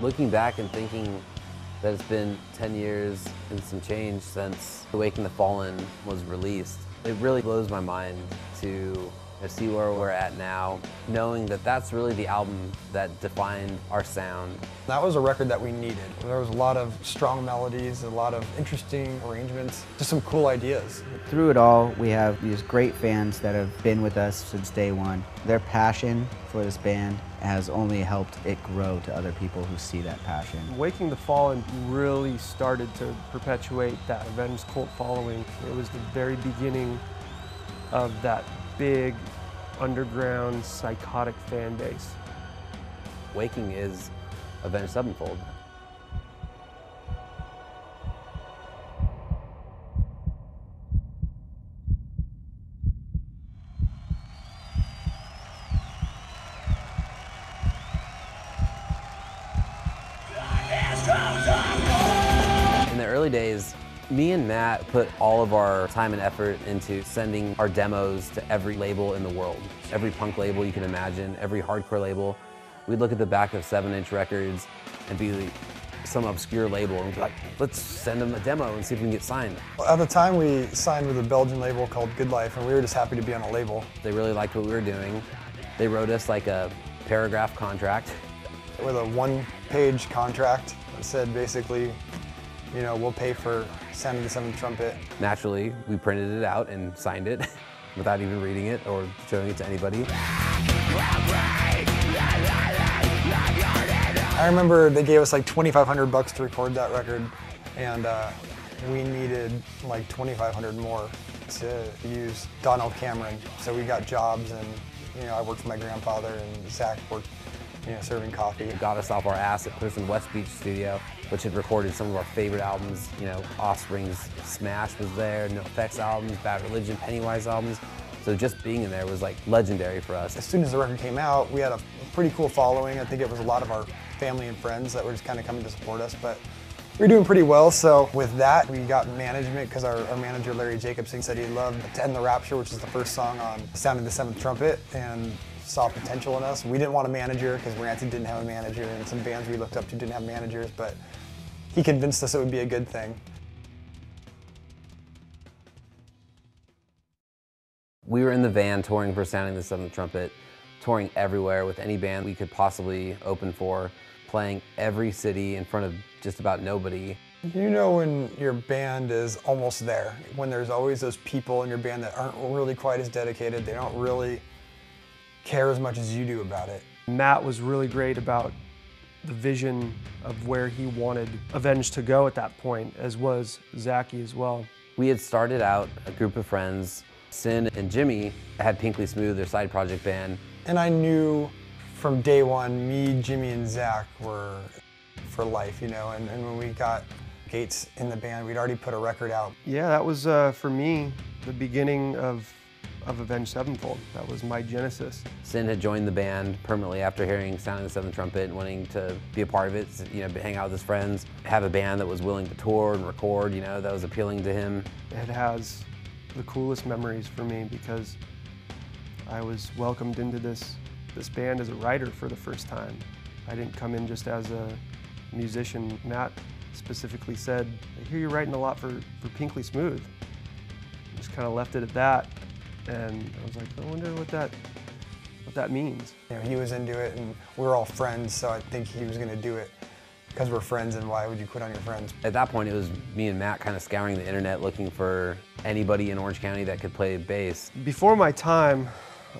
Looking back and thinking that it's been 10 years and some change since Awaken the Fallen was released, it really blows my mind to see where we're at now, knowing that that's really the album that defined our sound. That was a record that we needed. There was a lot of strong melodies, a lot of interesting arrangements, just some cool ideas. Through it all, we have these great fans that have been with us since day one. Their passion for this band has only helped it grow to other people who see that passion. Awakening the Fallen really started to perpetuate that Avenged cult following. It was the very beginning of that big, underground, psychotic fan base. Waking is Avenged Sevenfold. In the early days, me and Matt put all of our time and effort into sending our demos to every label in the world. Every punk label you can imagine, every hardcore label. We'd look at the back of 7-inch records and be some obscure label and be like, let's send them a demo and see if we can get signed. At the time, we signed with a Belgian label called Good Life, and we were just happy to be on a label. They really liked what we were doing. They wrote us like a paragraph contract. With a one-page contract that said basically, you know, we'll pay for Sound of the Seventh Trumpet. Naturally, we printed it out and signed it without even reading it or showing it to anybody. I remember they gave us like $2,500 to record that record, and we needed like $2,500 more to use Donald Cameron. So we got jobs, and I worked for my grandfather, and Zach worked serving coffee. It got us off our ass. It put us in West Beach Studio, which had recorded some of our favorite albums. Offspring's Smash was there, NoFX albums, Bad Religion, Pennywise albums. So just being in there was like legendary for us. As soon as the record came out, we had a pretty cool following. I think it was a lot of our family and friends that were just kind of coming to support us, but we were doing pretty well. So with that, we got management because our manager, Larry Jacobson, said he'd love to End the Rapture, which is the first song on Sound of the Seventh Trumpet, and saw potential in us. We didn't want a manager because Rancid didn't have a manager, and some bands we looked up to didn't have managers, but he convinced us it would be a good thing. We were in the van touring for Sounding the Seventh Trumpet, touring everywhere with any band we could possibly open for, playing every city in front of just about nobody. You know when your band is almost there, when there's always those people in your band that aren't really quite as dedicated, they don't really care as much as you do about it. Matt was really great about the vision of where he wanted Avenged to go at that point, as was Zachy as well. We had started out a group of friends. Sin and Jimmy had Pinkly Smooth, their side project band. And I knew from day one, me, Jimmy, and Zach were for life, and when we got Gates in the band, we'd already put a record out. Yeah, that was, for me, the beginning of Avenged Sevenfold. That was my genesis. Sin had joined the band permanently after hearing Sounding the Seventh Trumpet and wanting to be a part of it, hang out with his friends, have a band that was willing to tour and record, that was appealing to him. It has the coolest memories for me because I was welcomed into this band as a writer for the first time. I didn't come in just as a musician. Matt specifically said, I hear you're writing a lot for Pinkly Smooth. Just kind of left it at that, and I was like, I wonder what that means. He was into it, and we were all friends, so I think he was going to do it because we're friends, and why would you quit on your friends? At that point, it was me and Matt kind of scouring the internet looking for anybody in Orange County that could play bass. Before my time,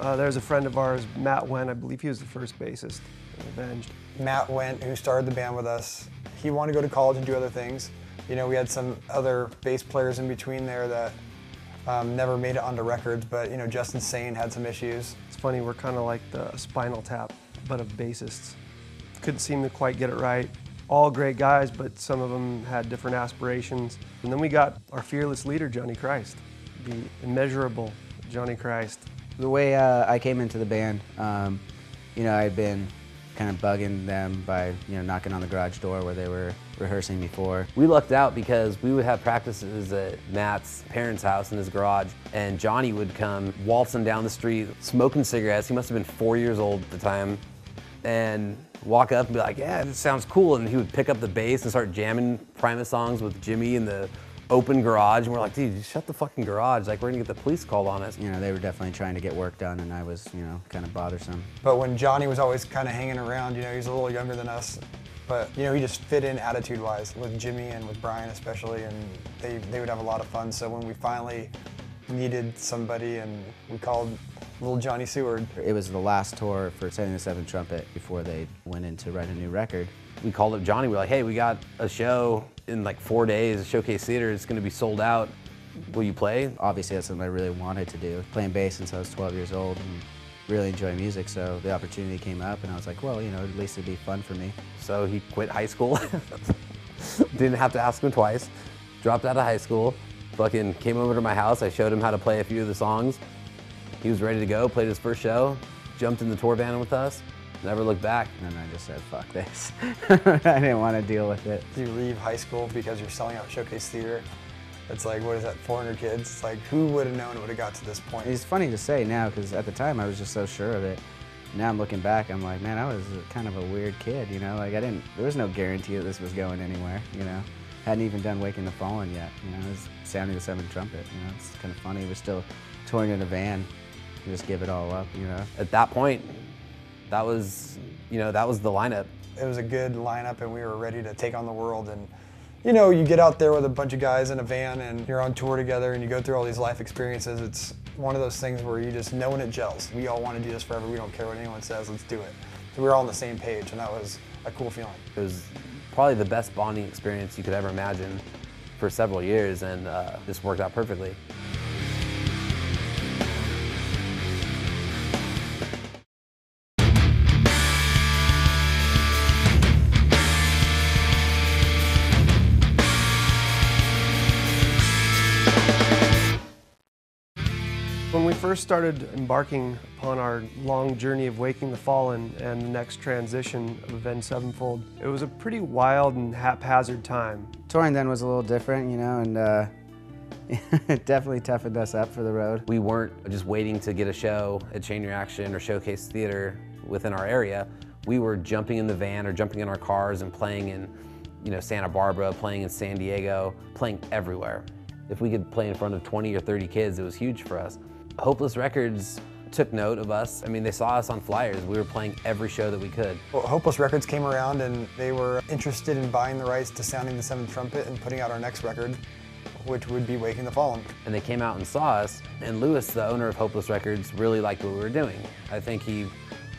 there's a friend of ours, Matt Wendt. I believe he was the first bassist in Avenged. Matt Wendt, who started the band with us, he wanted to go to college and do other things. We had some other bass players in between there that never made it onto records, but Justin Sane had some issues. It's funny, we're kind of like the Spinal Tap, but of bassists. Couldn't seem to quite get it right. All great guys, but some of them had different aspirations. And then we got our fearless leader, Johnny Christ, the immeasurable Johnny Christ. The way I came into the band, I'd been kind of bugging them by, knocking on the garage door where they were rehearsing before. We lucked out because we would have practices at Matt's parents' house in his garage, and Johnny would come waltzing down the street, smoking cigarettes. He must have been 4 years old at the time. and walk up and be like, yeah, this sounds cool. And he would pick up the bass and start jamming Primus songs with Jimmy in the open garage. And we're like, dude, just shut the fucking garage. Like, we're gonna get the police called on us. You know, they were definitely trying to get work done, and I was, you know, kind of bothersome. But when Johnny was always kind of hanging around, you know, he's a little younger than us, but, you know, he just fit in attitude-wise with Jimmy and with Brian especially, and they would have a lot of fun. So when we finally needed somebody, and we called little Johnny Seward. It was the last tour for Sounding the Seventh Trumpet before they went in to write a new record. We called up Johnny, we're like, hey, we got a show in like 4 days, a Showcase Theater, it's gonna be sold out. Will you play? Obviously that's something I really wanted to do. Playing bass since I was 12 years old and really enjoy music, so the opportunity came up and I was like, well, you know, at least it'd be fun for me. So he quit high school, didn't have to ask him twice, dropped out of high school, fucking came over to my house, I showed him how to play a few of the songs. He was ready to go, played his first show, jumped in the tour van with us, never looked back. And I just said, fuck this. I didn't want to deal with it. You leave high school because you're selling out Showcase Theater. It's like, what is that, 400 kids? It's like, who would have known it would have got to this point? It's funny to say now, because at the time I was just so sure of it. Now I'm looking back, I'm like, man, I was kind of a weird kid, you know? Like, there was no guarantee that this was going anywhere, you know? Hadn't even done Waking the Fallen yet, you know? It was Sounding the Seventh Trumpet, you know? It's kind of funny, we're still touring in a van. Just give it all up, you know? At that point, that was, you know, that was the lineup. It was a good lineup and we were ready to take on the world. And you know, you get out there with a bunch of guys in a van and you're on tour together and you go through all these life experiences. It's one of those things where you just know when it gels. We all want to do this forever. We don't care what anyone says, let's do it. So we were all on the same page and that was a cool feeling. It was probably the best bonding experience you could ever imagine for several years, and this worked out perfectly. When we first started embarking upon our long journey of Waking the Fallen and the next transition of Avenged Sevenfold, it was a pretty wild and haphazard time. Touring then was a little different, you know, and it definitely toughened us up for the road. We weren't just waiting to get a show at Chain Reaction or Showcase Theater within our area. We were jumping in the van or jumping in our cars and playing in, you know, Santa Barbara, playing in San Diego, playing everywhere. If we could play in front of 20 or 30 kids, it was huge for us. Hopeless Records took note of us. I mean, they saw us on flyers. We were playing every show that we could. Well, Hopeless Records came around and they were interested in buying the rights to Sounding the Seventh Trumpet and putting out our next record, which would be Waking the Fallen. And they came out and saw us, and Lewis, the owner of Hopeless Records, really liked what we were doing. I think he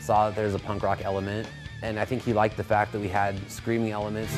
saw that there's a punk rock element, and I think he liked the fact that we had screaming elements.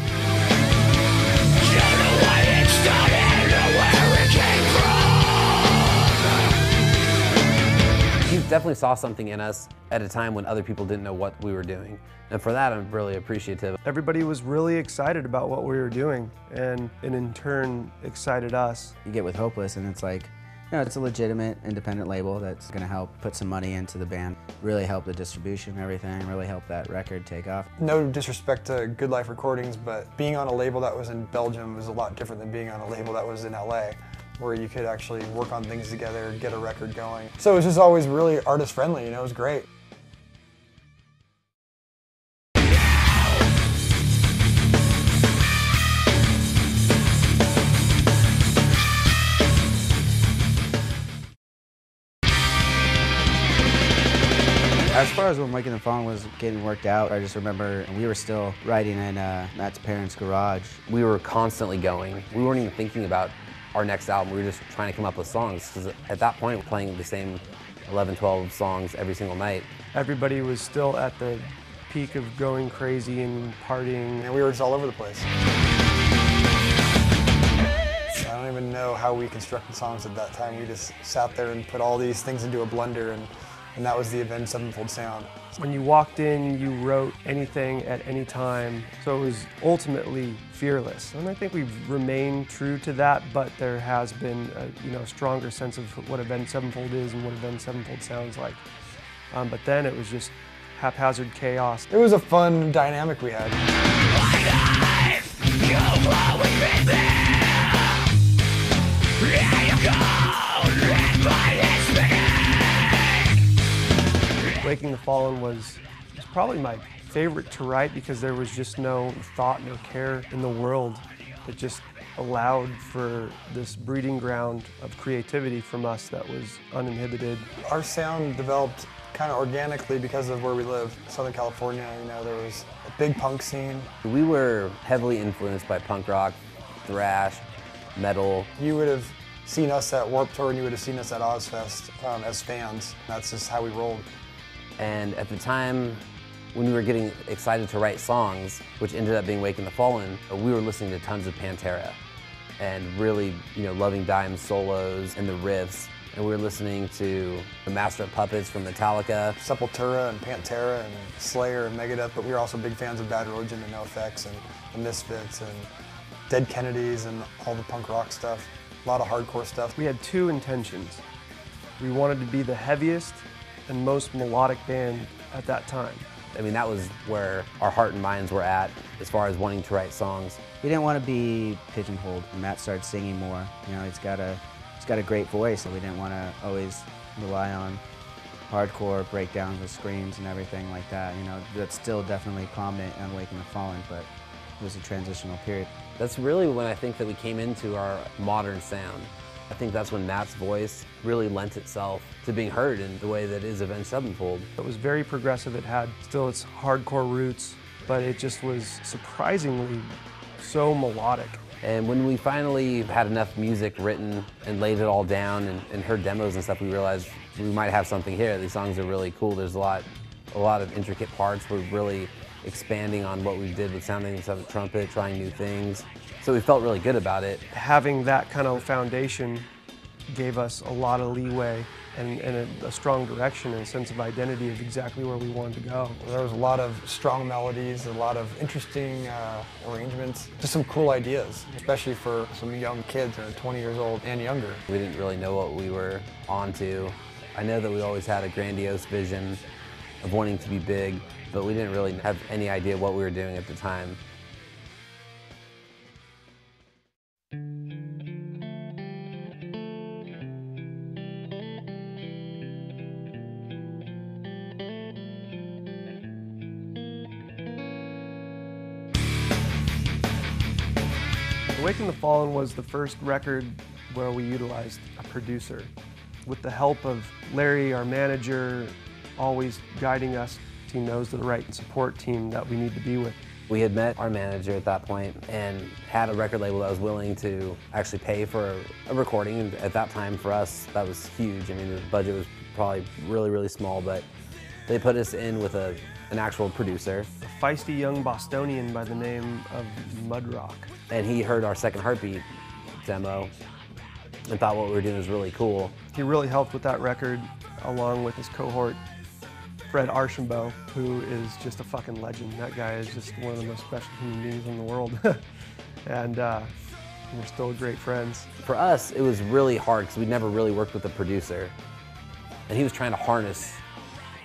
He definitely saw something in us at a time when other people didn't know what we were doing. And for that, I'm really appreciative. Everybody was really excited about what we were doing, and in turn excited us. You get with Hopeless and it's like, you know, it's a legitimate independent label that's gonna help put some money into the band, really help the distribution and everything, really help that record take off. No disrespect to Good Life Recordings, but being on a label that was in Belgium was a lot different than being on a label that was in LA, where you could actually work on things together, get a record going. So it was just always really artist friendly, you know, it was great. As far as when Waking the Fallen was getting worked out, I just remember we were still writing in Matt's parents' garage. We were constantly going. We weren't even thinking about our next album. We were just trying to come up with songs, because at that point, we're playing the same 11, 12 songs every single night. Everybody was still at the peak of going crazy and partying. And we were just all over the place. I don't even know how we constructed songs at that time. We just sat there and put all these things into a blender, and that was the Avenged Sevenfold sound. When you walked in, you wrote anything at any time, so it was ultimately fearless. And I think we've remained true to that, but there has been a stronger sense of what Avenged Sevenfold is and what Avenged Sevenfold sounds like. But then it was just haphazard chaos. It was a fun dynamic we had. Waking the Fallen was probably my favorite to write because there was just no thought, no care in the world. It just allowed for this breeding ground of creativity from us that was uninhibited. Our sound developed kind of organically because of where we live, Southern California. You know, there was a big punk scene. We were heavily influenced by punk rock, thrash, metal. You would have seen us at Warped Tour and you would have seen us at Ozfest as fans. That's just how we rolled. And at the time, when we were getting excited to write songs, which ended up being Waking the Fallen, we were listening to tons of Pantera and really, loving Dime's solos and the riffs. And we were listening to the Master of Puppets from Metallica. Sepultura and Pantera and Slayer and Megadeth, but we were also big fans of Bad Religion and NoFX and the Misfits and Dead Kennedys and all the punk rock stuff. A lot of hardcore stuff. We had two intentions. We wanted to be the heaviest and most melodic band at that time. I mean, that was where our heart and minds were at as far as wanting to write songs. We didn't want to be pigeonholed. Matt started singing more. He's got a great voice, and we didn't want to always rely on hardcore breakdowns with screams and everything like that. That's still definitely prominent on Waking the Fallen, but it was a transitional period. That's really when I think that we came into our modern sound. I think that's when Matt's voice really lent itself to being heard in the way that is Avenged Sevenfold. It was very progressive. It had still its hardcore roots, but it just was surprisingly so melodic. And when we finally had enough music written and laid it all down and heard demos and stuff, we realized we might have something here. These songs are really cool. There's a lot of intricate parts. We're really expanding on what we did with Sounding the Seventh Trumpet, trying new things. So we felt really good about it. Having that kind of foundation gave us a lot of leeway and a strong direction and a sense of identity of exactly where we wanted to go. There was a lot of strong melodies, a lot of interesting arrangements, just some cool ideas, especially for some young kids that are 20 years old and younger. We didn't really know what we were onto. I know that we always had a grandiose vision of wanting to be big, but we didn't really have any idea what we were doing at the time. Waking the Fallen was the first record where we utilized a producer. With the help of Larry, our manager, always guiding us, he knows the right support team that we need to be with. We had met our manager at that point and had a record label that was willing to actually pay for a recording. And at that time, for us, that was huge. I mean, the budget was probably really, really small, but they put us in with an actual producer. A feisty young Bostonian by the name of Mudrock. And he heard our Second Heartbeat demo and thought what we were doing was really cool. He really helped with that record, along with his cohort, Fred Archambault, who is just a fucking legend. That guy is just one of the most special human beings in the world. And we're still great friends. For us, it was really hard because we'd never really worked with a producer. And he was trying to harness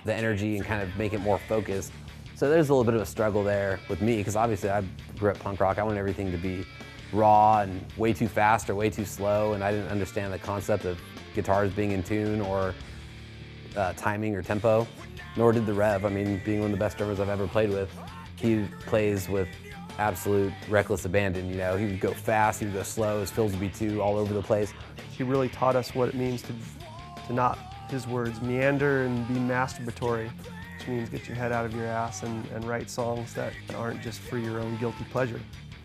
the energy and kind of make it more focused. So there's a little bit of a struggle there with me, because obviously I grew up punk rock. I wanted everything to be raw and way too fast or way too slow, and I didn't understand the concept of guitars being in tune or timing or tempo, nor did the Rev. I mean, being one of the best drummers I've ever played with, he plays with absolute reckless abandon. He would go fast, he would go slow, his fills would be too all over the place. He really taught us what it means to not, his words, meander and be masturbatory, which means get your head out of your ass and write songs that aren't just for your own guilty pleasure.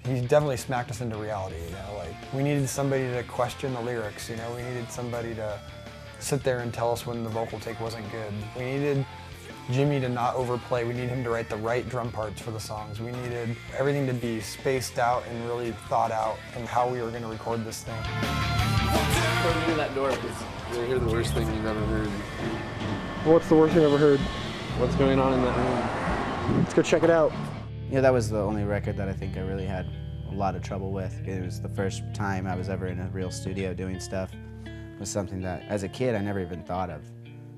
He definitely smacked us into reality, like we needed somebody to question the lyrics, we needed somebody to sit there and tell us when the vocal take wasn't good. We needed Jimmy to not overplay. We needed him to write the right drum parts for the songs. We needed everything to be spaced out and really thought out and how we were going to record this thing. Don't open that door because you'll hear the worst thing you've ever heard. What's the worst thing I've ever heard? What's going on in that room? Let's go check it out. That was the only record that I think I really had a lot of trouble with. It was the first time I was ever in a real studio doing stuff. It was something that, as a kid, I never even thought of.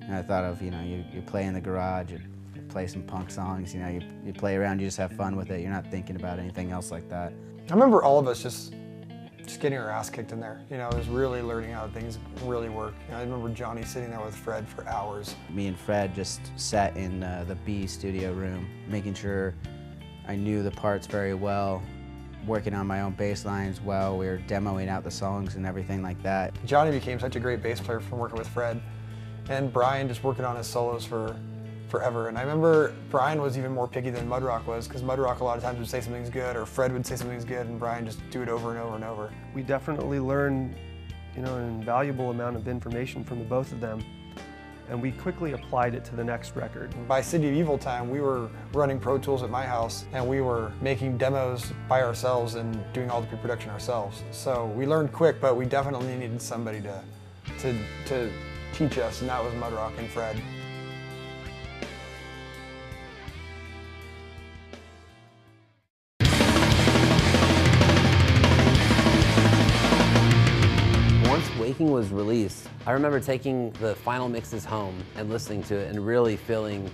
And I thought of, you play in the garage, you play some punk songs, you play around, you just have fun with it. You're not thinking about anything else like that. I remember all of us just just getting our ass kicked in there. You know, it was really learning how things really work. You know, I remember Johnny sitting there with Fred for hours. Me and Fred just sat in the B studio room, making sure I knew the parts very well, working on my own bass lines while we were demoing out the songs and everything like that. Johnny became such a great bass player from working with Fred, and Brian just working on his solos for forever. And I remember Brian was even more picky than Mudrock was, because Mudrock a lot of times would say something's good, or Fred would say something's good, and Brian just do it over and over and over. We definitely learned, you know, an invaluable amount of information from the both of them, and we quickly applied it to the next record. By City of Evil time, we were running Pro Tools at my house, and we were making demos by ourselves and doing all the pre-production ourselves. So we learned quick, but we definitely needed somebody to teach us, and that was Mudrock and Fred. Once Waking was released, I remember taking the final mixes home and listening to it and really feeling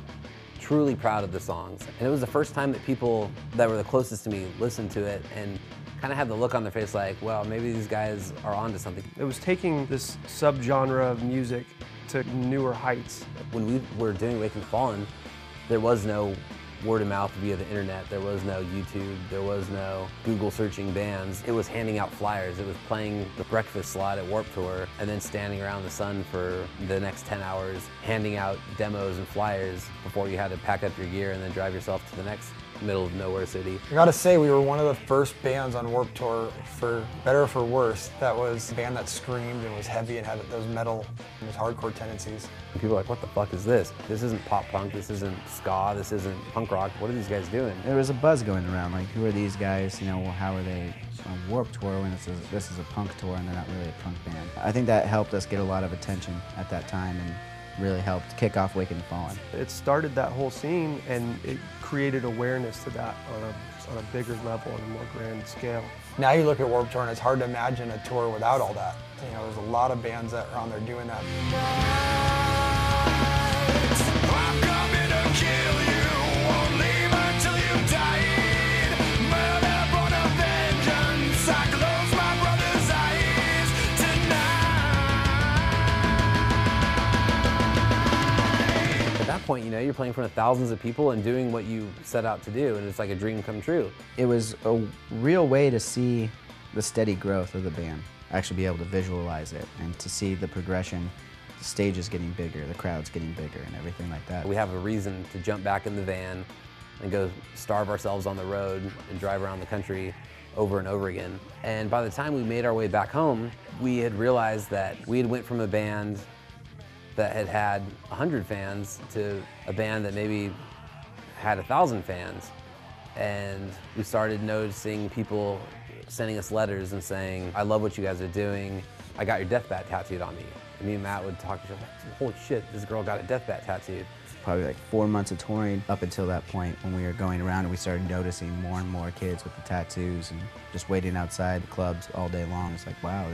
truly proud of the songs. And it was the first time that people that were the closest to me listened to it and kind of had the look on their face like, well, maybe these guys are onto something. It was taking this subgenre of music to newer heights. When we were doing Waking the Fallen, there was no word of mouth via the internet. There was no YouTube. There was no Google searching bands. It was handing out flyers. It was playing the breakfast slot at Warped Tour and then standing around the sun for the next 10 hours, handing out demos and flyers before you had to pack up your gear and then drive yourself to the next middle of nowhere city. I gotta say, we were one of the first bands on Warped Tour, for better or for worse, that was a band that screamed and was heavy and had those metal, those hardcore tendencies. And people are like, what the fuck is this? This isn't pop punk, this isn't ska, this isn't punk rock. What are these guys doing? There was a buzz going around, like, who are these guys? You know, well, how are they on Warped Tour when this is a punk tour and they're not really a punk band? I think that helped us get a lot of attention at that time and really helped kick off Waking the Fallen. It started that whole scene, and it created awareness to that on a bigger level, on a more grand scale. Now you look at Warped Tour and it's hard to imagine a tour without all that. You know, there's a lot of bands that are on there doing that. I'm coming to kill you, won't leave until you died. Murder born of vengeance, I close my brother's eyes tonight. At that point, you know, you're playing in front of thousands of people and doing what you set out to do, and it's like a dream come true. It was a real way to see the steady growth of the band, actually be able to visualize it and to see the progression, the stages getting bigger, the crowds getting bigger and everything like that. We have a reason to jump back in the van and go starve ourselves on the road and drive around the country over and over again. And by the time we made our way back home, we had realized that we had went from a band that had 100 fans to a band that maybe had 1,000 fans. And we started noticing people sending us letters and saying, I love what you guys are doing. I got your death bat tattooed on me. And me and Matt would talk to each other like, holy shit, this girl got a death bat tattooed. Probably like 4 months of touring up until that point when we were going around and we started noticing more and more kids with the tattoos and just waiting outside the clubs all day long. It's like, wow,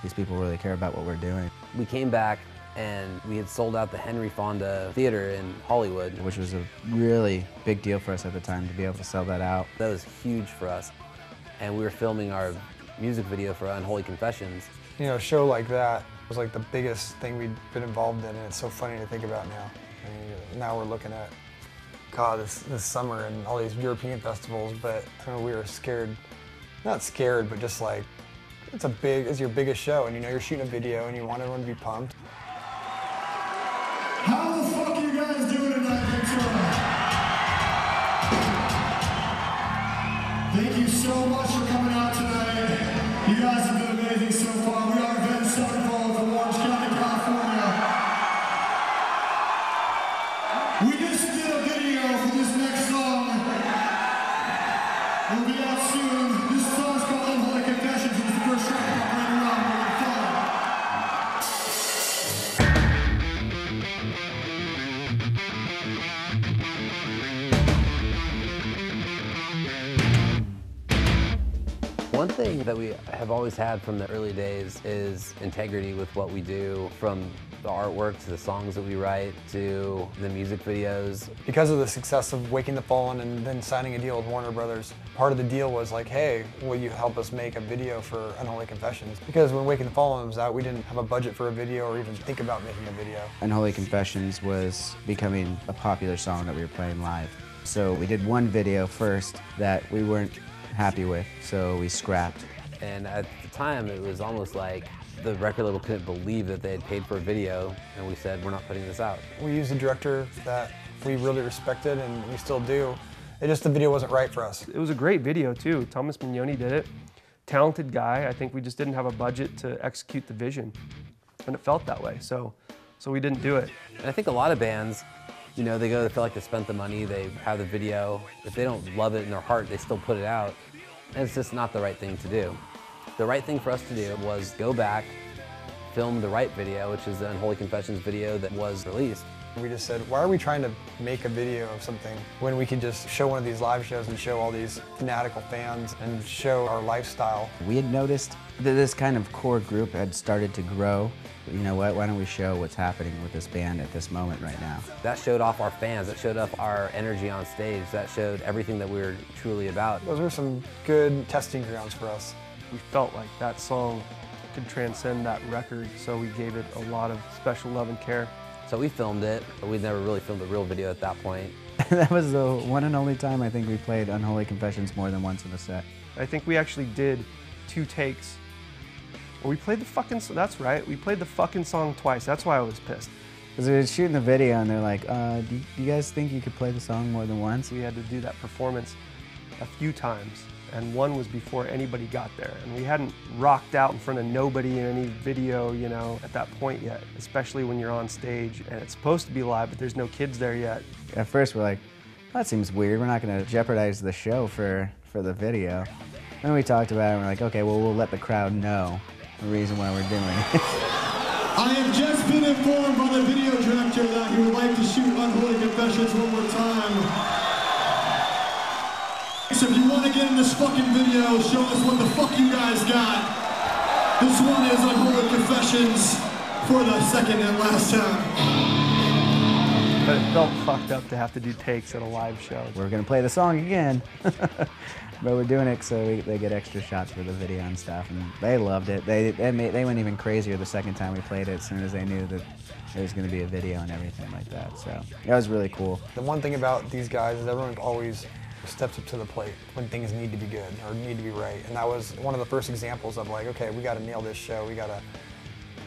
these people really care about what we're doing. We came back and we had sold out the Henry Fonda Theater in Hollywood. Which was a really big deal for us at the time to be able to sell that out. That was huge for us. And we were filming our music video for Unholy Confessions. You know, a show like that was like the biggest thing we'd been involved in, and it's so funny to think about now. I mean, now we're looking at, God, this summer and all these European festivals, but I mean, we were scared, not scared, but just like, it's your biggest show, and you know you're shooting a video and you want everyone to be pumped. How the fuck are you guys doing tonight, Ventura? Thank you so much for coming out tonight. You guys have been amazing so far. We are Ben Sutherland from Orange County, California. We just did a video for this next song. It'll be out soon. This song's called Unholy Confessions. It's the first track off right around We're gonna follow. thing that we have always had from the early days is integrity with what we do, from the artwork to the songs that we write to the music videos. Because of the success of Waking the Fallen and then signing a deal with Warner Brothers, part of the deal was like, hey, will you help us make a video for Unholy Confessions? Because when Waking the Fallen was out, we didn't have a budget for a video or even think about making a video. Unholy Confessions was becoming a popular song that we were playing live. So we did one video first that we weren't happy with, so we scrapped. And at the time, it was almost like the record label couldn't believe that they had paid for a video, and we said, we're not putting this out. We used a director that we really respected, and we still do. It just, the video wasn't right for us. It was a great video too. Thomas Mignoni did it. Talented guy. I think we just didn't have a budget to execute the vision, and it felt that way. So we didn't do it. And I think a lot of bands, you know, they go, they feel like they spent the money, they have the video. If they don't love it in their heart, they still put it out. And it's just not the right thing to do. The right thing for us to do was go back, film the right video, which is the Unholy Confessions video that was released. We just said, why are we trying to make a video of something when we can just show one of these live shows and show all these fanatical fans and show our lifestyle? We had noticed that this kind of core group had started to grow. You know what, why don't we show what's happening with this band at this moment right now? That showed off our fans, that showed off our energy on stage, that showed everything that we were truly about. Those were some good testing grounds for us. We felt like that song could transcend that record, so we gave it a lot of special love and care. So we filmed it, but we'd never really filmed a real video at that point. That was the one and only time I think we played Unholy Confessions more than once in a set. I think we actually did 2 takes. We played the fucking, that's right, we played the fucking song twice. That's why I was pissed. Because we were shooting the video and they're like, do you guys think you could play the song more than once? We had to do that performance a few times, and one was before anybody got there. And we hadn't rocked out in front of nobody in any video, you know, at that point yet, especially when you're on stage and it's supposed to be live, but there's no kids there yet. At first we're like, that seems weird. We're not going to jeopardize the show for the video. Then we talked about it and we're like, okay, well, we'll let the crowd know the reason why we're doing it. I have just been informed by the video director that he would like to shoot Unholy Confessions one more time. So if you want to get in this fucking video, show us what the fuck you guys got. This one is Unholy Confessions for the second and last time. But it felt fucked up to have to do takes at a live show. We're going to play the song again. But we're doing it so they get extra shots for the video and stuff, and they loved it. They went even crazier the second time we played it as soon as they knew that there was going to be a video and everything like that. So that was really cool. The one thing about these guys is everyone always steps up to the plate when things need to be good or need to be right. And that was one of the first examples of like, okay, we got to nail this show. We got to,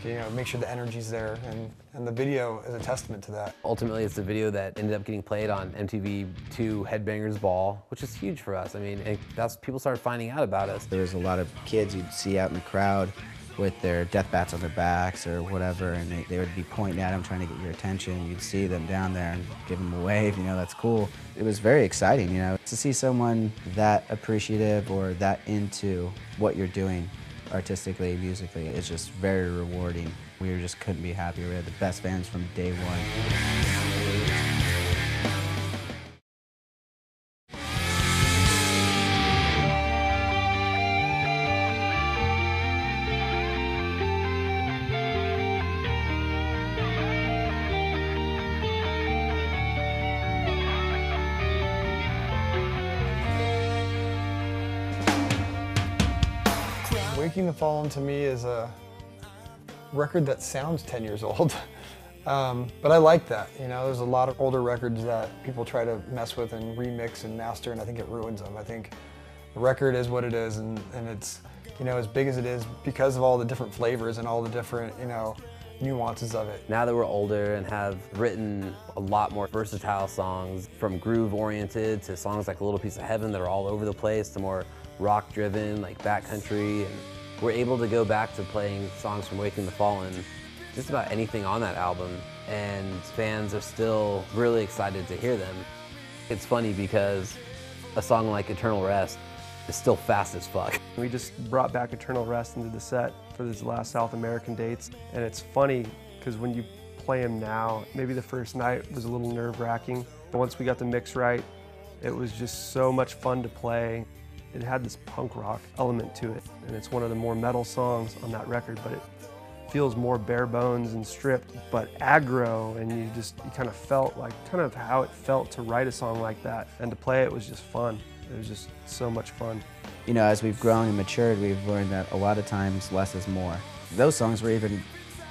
you know, make sure the energy's there, and the video is a testament to that. Ultimately, it's the video that ended up getting played on MTV2 Headbangers Ball, which is huge for us. I mean, that's people started finding out about us. There was a lot of kids you'd see out in the crowd with their death bats on their backs or whatever, and they would be pointing at them, trying to get your attention. You'd see them down there and give them a wave, you know, that's cool. It was very exciting, you know, to see someone that appreciative or that into what you're doing artistically, musically. It's just very rewarding. We just couldn't be happier. We had the best fans from day one. Waking the Fallen to me is a record that sounds 10 years old. But I like that, you know, there's a lot of older records that people try to mess with and remix and master, and I think it ruins them. I think the record is what it is, and it's, you know, as big as it is because of all the different flavors and all the different, you know, nuances of it. Now that we're older and have written a lot more versatile songs, from groove-oriented to songs like A Little Piece of Heaven that are all over the place, to more rock-driven, like backcountry, and we're able to go back to playing songs from Waking the Fallen, just about anything on that album, and fans are still really excited to hear them. It's funny because a song like Eternal Rest is still fast as fuck. We just brought back Eternal Rest into the set for these last South American dates, and it's funny because when you play them now, maybe the first night was a little nerve-wracking, but once we got the mix right, it was just so much fun to play. It had this punk rock element to it, and it's one of the more metal songs on that record, but it feels more bare bones and stripped, but aggro, and you kind of felt like, kind of how it felt to write a song like that, and to play it was just fun. It was just so much fun. You know, as we've grown and matured, we've learned that a lot of times less is more. Those songs were even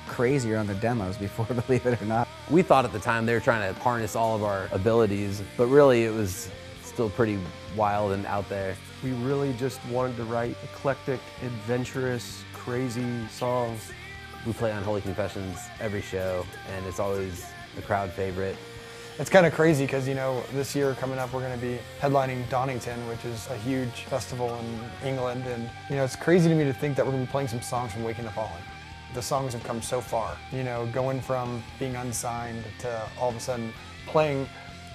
crazier on the demos before, believe it or not. We thought at the time they were trying to harness all of our abilities, but really it was still pretty wild and out there. We really just wanted to write eclectic, adventurous, crazy songs. We play on Holy Confessions every show, and it's always a crowd favorite. It's kind of crazy because, you know, this year coming up we're going to be headlining Donington, which is a huge festival in England, and, you know, it's crazy to me to think that we're going to be playing some songs from Waking the Fallen. The songs have come so far, you know, going from being unsigned to all of a sudden playing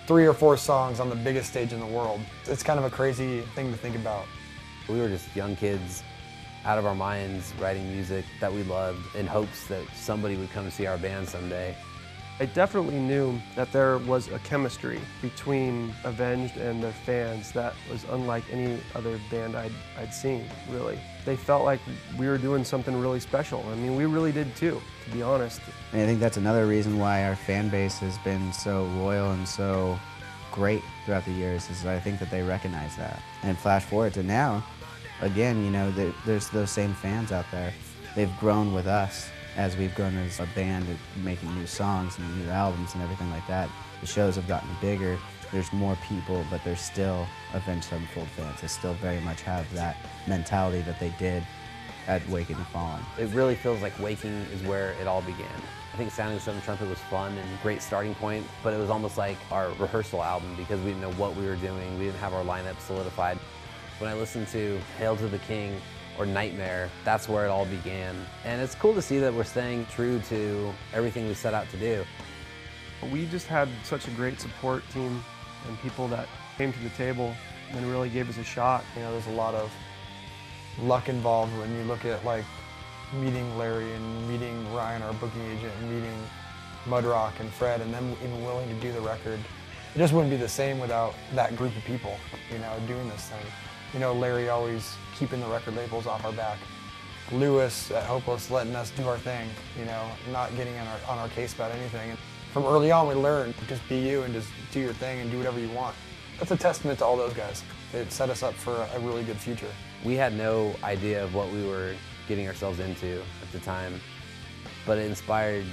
3 or 4 songs on the biggest stage in the world. It's kind of a crazy thing to think about. We were just young kids out of our minds writing music that we loved in hopes that somebody would come see our band someday. I definitely knew that there was a chemistry between Avenged and their fans that was unlike any other band I'd seen, really. They felt like we were doing something really special. I mean, we really did too, to be honest. And I think that's another reason why our fan base has been so loyal and so great throughout the years, is I think that they recognize that. And flash forward to now, again, you know, there's those same fans out there. They've grown with us as we've grown as a band, making new songs and new albums and everything like that. The shows have gotten bigger. There's more people, but there's still Avenged Sevenfold fans. They still very much have that mentality that they did at Waking the Fallen. It really feels like Waking is where it all began. I think Sounding Seven Trumpet was fun and a great starting point, but it was almost like our rehearsal album because we didn't know what we were doing. We didn't have our lineup solidified. When I listened to Hail to the King or Nightmare, that's where it all began. And it's cool to see that we're staying true to everything we set out to do. We just had such a great support team and people that came to the table and really gave us a shot. You know, there's a lot of luck involved when you look at like meeting Larry and meeting Ryan, our booking agent, and meeting Mudrock and Fred, and them even willing to do the record. It just wouldn't be the same without that group of people, you know, doing this thing. You know, Larry always keeping the record labels off our back. Lewis at Hopeless letting us do our thing, you know, not getting on our case about anything. And from early on we learned, just be you and just do your thing and do whatever you want. That's a testament to all those guys. It set us up for a really good future. We had no idea of what we were getting ourselves into at the time, but it inspired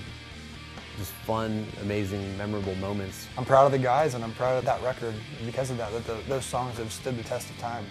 just fun, amazing, memorable moments. I'm proud of the guys and I'm proud of that record because of that, those songs have stood the test of time.